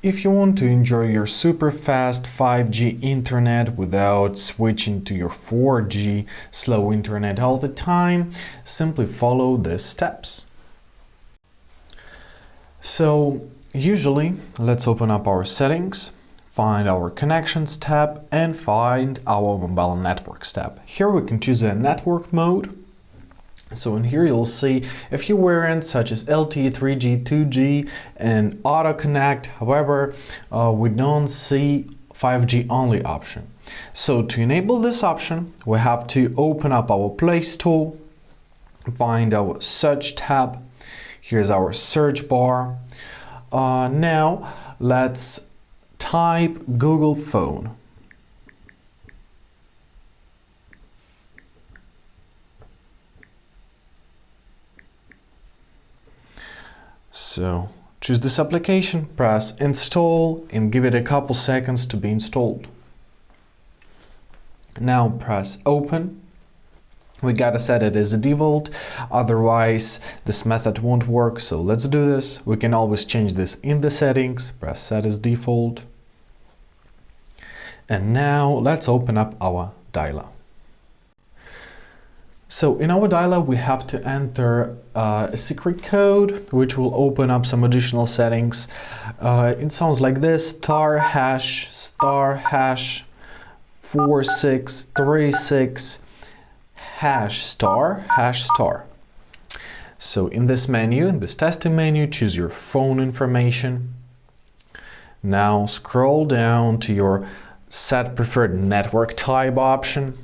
If you want to enjoy your super fast 5G internet without switching to your 4G slow internet all the time, simply follow these steps. So usually, let's open up our settings, find our connections tab and find our mobile networks tab. Here we can choose a network mode. So in here you'll see a few variants such as LTE, 3G, 2G and Auto Connect. However, we don't see 5G only option. So to enable this option, we have to open up our Play Store, find our search tab. Here's our search bar. Now let's type Google Phone. So choose this application, press install and give it a couple seconds to be installed. Now press open. We gotta set it as a default, otherwise this method won't work, so let's do this. We can always change this in the settings, press set as default. And now let's open up our dialer. So in our dialer we have to enter a secret code which will open up some additional settings. It sounds like this: star hash 4636 hash star. So in this menu, in this testing menu, choose your phone information. Now scroll down to your set preferred network type option.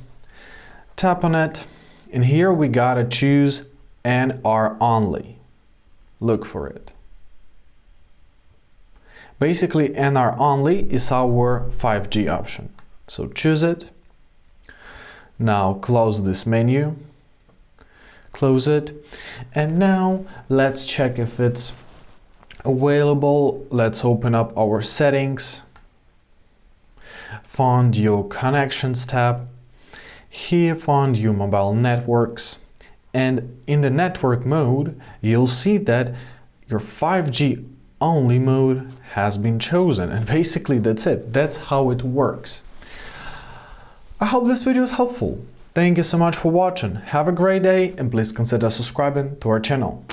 Tap on it. And here we gotta choose NR only. Look for it. Basically, NR only is our 5G option. So choose it. Now close this menu. Close it. And now let's check if it's available. Let's open up our settings. Find your connections tab. Here find your mobile networks, and in the network mode you'll see that your 5G only mode has been chosen, and basically that's it. That's how it works. I hope this video is helpful. Thank you so much for watching. Have a great day and please consider subscribing to our channel.